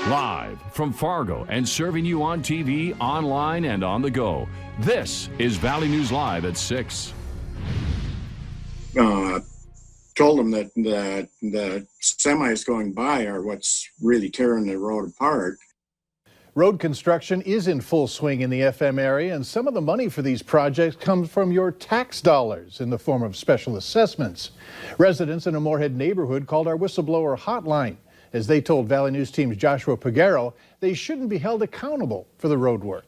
Live from Fargo and serving you on TV, online, and on the go. This is Valley News Live at 6. Told them that the semis going by are what's really tearing the road apart. Road construction is in full swing in the FM area, and some of the money for these projects comes from your tax dollars in the form of special assessments. Residents in a Moorhead neighborhood called our whistleblower hotline as they told Valley News team's Joshua Pagaro they shouldn't be held accountable for the road work.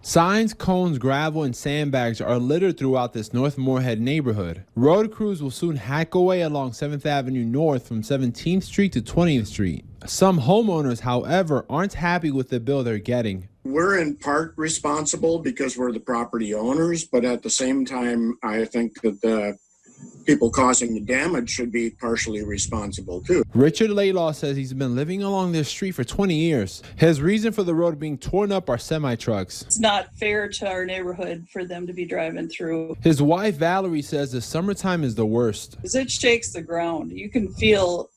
Signs, cones, gravel, and sandbags are littered throughout this North Moorhead neighborhood. Road crews will soon hack away along 7th Avenue North from 17th Street to 20th Street. Some homeowners, however, aren't happy with the bill they're getting. We're in part responsible because we're the property owners, but at the same time, I think that the people causing the damage should be partially responsible too. Richard Laylaw says he's been living along this street for 20 years. His reason for the road being torn up are semi-trucks. It's not fair to our neighborhood for them to be driving through. His wife Valerie says the summertime is the worst. Because it shakes the ground. You can feel,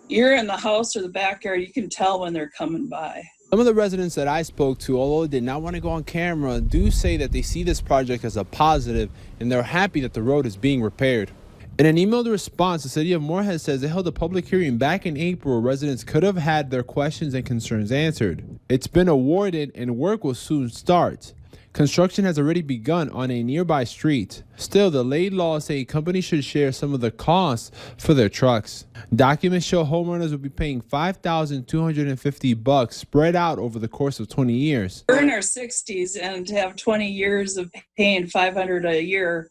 you're in the house or the backyard, you can tell when they're coming by. Some of the residents that I spoke to, although they did not want to go on camera, do say that they see this project as a positive and they're happy that the road is being repaired. In an emailed response, the city of Moorhead says they held a public hearing back in April where residents could have had their questions and concerns answered. It's been awarded and work will soon start. Construction has already begun on a nearby street. Still, the Laylaw say companies should share some of the costs for their trucks. Documents show homeowners will be paying $5,250 spread out over the course of 20 years. We're in our 60s, and to have 20 years of paying $500 a year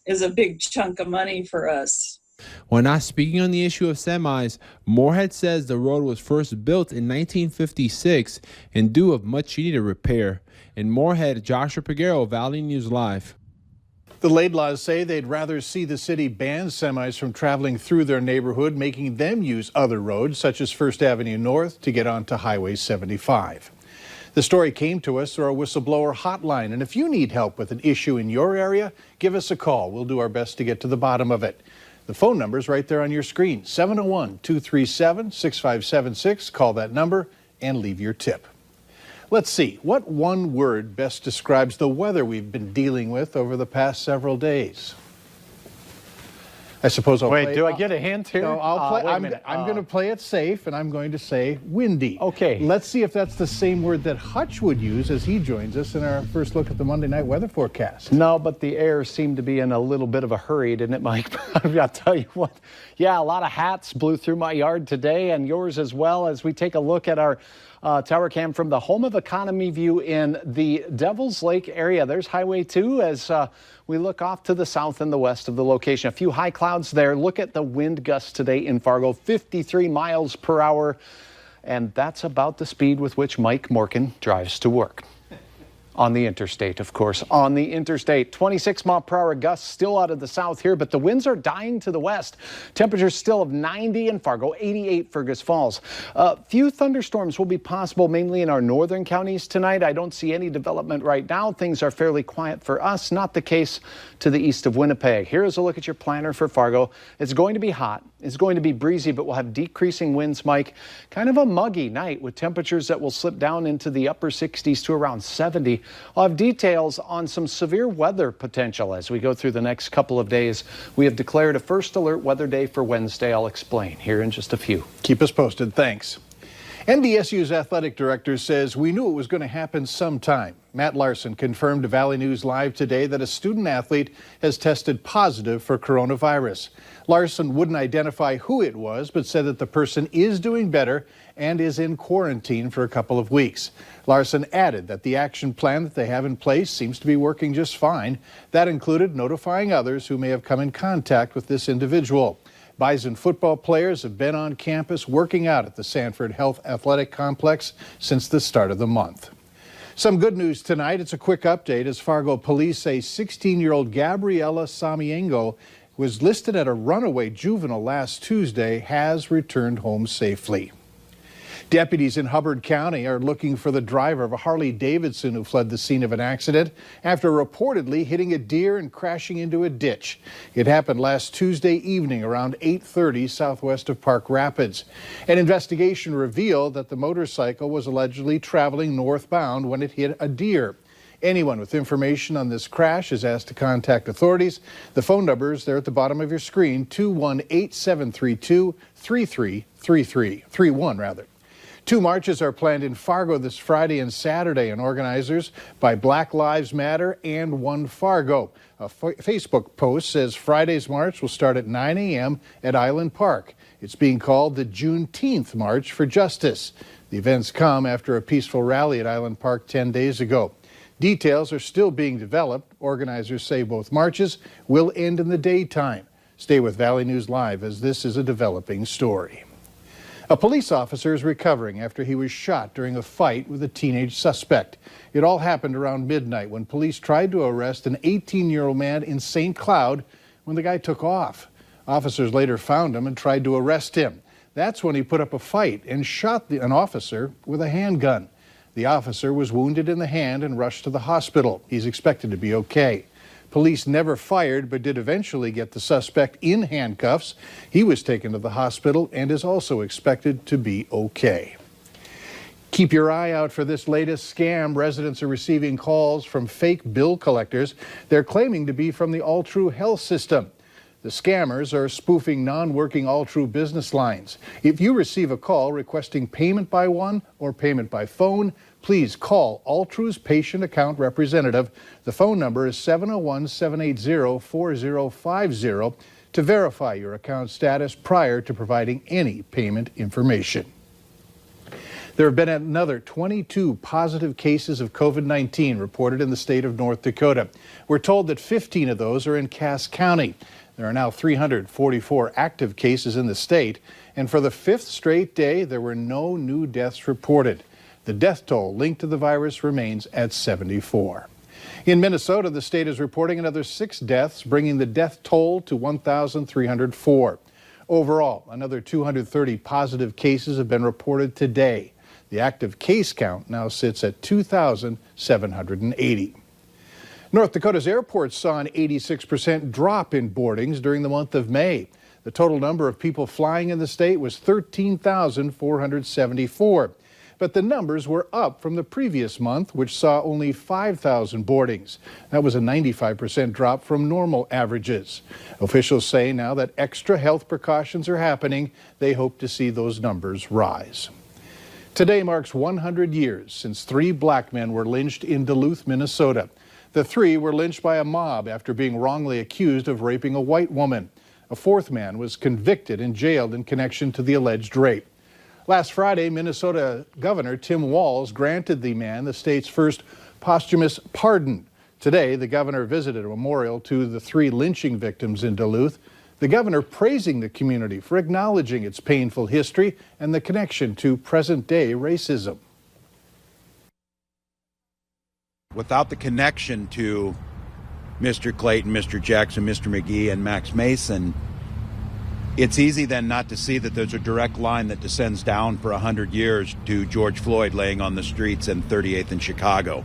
is a big chunk of money for us. When not speaking on the issue of semis, Moorhead says the road was first built in 1956 in due of much needed repair. In Moorhead, Joshua Pagaro, Valley News Live. The Laidlaws say they'd rather see the city ban semis from traveling through their neighborhood, making them use other roads such as 1st Avenue North to get onto Highway 75. The story came to us through our whistleblower hotline, and if you need help with an issue in your area, give us a call. We'll do our best to get to the bottom of it. The phone number's right there on your screen, 701-237-6576. Call that number and leave your tip. Let's see, what one word best describes the weather we've been dealing with over the past several days? I suppose I'll play. Wait, do I get a hint here? No, I'll play. I'm going to play it safe, and I'm going to say windy. Okay. Let's see if that's the same word that Hutch would use as he joins us in our first look at the Monday night weather forecast. No, but the air seemed to be in a little bit of a hurry, didn't it, Mike? I'll tell you what. Yeah, a lot of hats blew through my yard today, and yours as well, as we take a look at our tower cam from the Home of Economy view in the Devil's Lake area. There's Highway 2 as we look off to the south and the west of the location. A few high clouds there. Look at the wind gusts today in Fargo, 53 miles per hour. And that's about the speed with which Mike Morkin drives to work. On the interstate, of course, on the interstate. 26-mile-per-hour gusts still out of the south here, but the winds are dying to the west. Temperatures still of 90 in Fargo, 88 Fergus Falls. Few thunderstorms will be possible mainly in our northern counties tonight. I don't see any development right now. Things are fairly quiet for us. Not the case to the east of Winnipeg. Here is a look at your planner for Fargo. It's going to be hot. It's going to be breezy, but we'll have decreasing winds, Mike. Kind of a muggy night with temperatures that will slip down into the upper 60s to around 70. I'll have details on some severe weather potential as we go through the next couple of days. We have declared a first alert weather day for Wednesday. I'll explain here in just a few. Keep us posted. Thanks. NDSU's athletic director says we knew it was going to happen sometime. Matt Larson confirmed to Valley News Live today that a student athlete has tested positive for coronavirus. Larson wouldn't identify who it was, but said that the person is doing better and is in quarantine for a couple of weeks. Larson added that the action plan that they have in place seems to be working just fine. That included notifying others who may have come in contact with this individual. Bison football players have been on campus working out at the Sanford Health Athletic Complex since the start of the month. Some good news tonight. It's a quick update as Fargo police say 16-year-old Gabriela Samiengo was listed at a runaway juvenile last Tuesday has returned home safely. Deputies in Hubbard County are looking for the driver of a Harley Davidson who fled the scene of an accident after reportedly hitting a deer and crashing into a ditch. It happened last Tuesday evening around 8:30 southwest of Park Rapids. An investigation revealed that the motorcycle was allegedly traveling northbound when it hit a deer. Anyone with information on this crash is asked to contact authorities. The phone number is there at the bottom of your screen, 218-732-3331. 2 marches are planned in Fargo this Friday and Saturday, and organizers by Black Lives Matter and One Fargo. A Facebook post says Friday's march will start at 9 a.m. at Island Park. It's being called the Juneteenth March for Justice. The events come after a peaceful rally at Island Park 10 days ago. Details are still being developed. Organizers say both marches will end in the daytime. Stay with Valley News Live as this is a developing story. A police officer is recovering after he was shot during a fight with a teenage suspect. It all happened around midnight when police tried to arrest an 18-year-old man in St. Cloud when the guy took off. Officers later found him and tried to arrest him. That's when he put up a fight and shot an officer with a handgun. The officer was wounded in the hand and rushed to the hospital. He's expected to be okay. Police never fired, but did eventually get the suspect in handcuffs. He was taken to the hospital and is also expected to be okay. Keep your eye out for this latest scam. Residents are receiving calls from fake bill collectors. They're claiming to be from the Alltrue Health System. The scammers are spoofing non-working Alltrue business lines. If you receive a call requesting payment by one or payment by phone, please call Alltrue's patient account representative. The phone number is 701-780-4050 to verify your account status prior to providing any payment information. There have been another 22 positive cases of COVID-19 reported in the state of North Dakota. We're told that 15 of those are in Cass County. There are now 344 active cases in the state, and for the 5th straight day, there were no new deaths reported. The death toll linked to the virus remains at 74. In Minnesota, the state is reporting another 6 deaths, bringing the death toll to 1,304. Overall, another 230 positive cases have been reported today. The active case count now sits at 2,780. North Dakota's airports saw an 86% drop in boardings during the month of May. The total number of people flying in the state was 13,474. But the numbers were up from the previous month, which saw only 5,000 boardings. That was a 95% drop from normal averages. Officials say now that extra health precautions are happening, they hope to see those numbers rise. Today marks 100 years since 3 black men were lynched in Duluth, Minnesota. The 3 were lynched by a mob after being wrongly accused of raping a white woman. A 4th man was convicted and jailed in connection to the alleged rape. Last Friday, Minnesota Governor Tim Walz granted the man the state's first posthumous pardon. Today, the governor visited a memorial to the 3 lynching victims in Duluth. The governor praising the community for acknowledging its painful history and the connection to present-day racism. Without the connection to Mr. Clayton, Mr. Jackson, Mr. McGee, and Max Mason, it's easy then not to see that there's a direct line that descends down for 100 years to George Floyd laying on the streets in 38th and Chicago.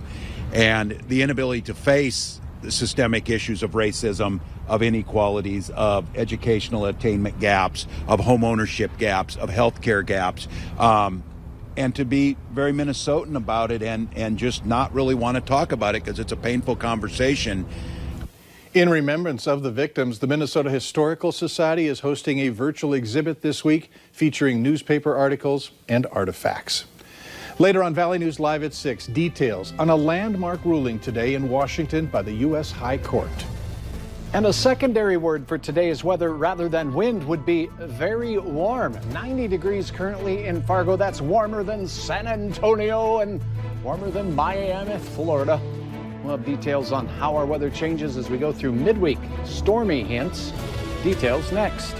And the inability to face the systemic issues of racism, of inequalities, of educational attainment gaps, of home ownership gaps, of healthcare gaps, and to be very Minnesotan about it and just not really want to talk about it because it's a painful conversation. In remembrance of the victims, the Minnesota Historical Society is hosting a virtual exhibit this week featuring newspaper articles and artifacts. Later on Valley News Live at 6, details on a landmark ruling today in Washington by the U.S. High Court. And a secondary word for today's weather rather than wind would be very warm. 90 degrees currently in Fargo. That's warmer than San Antonio and warmer than Miami, Florida. We'll have details on how our weather changes as we go through midweek. Stormy hints. Details next.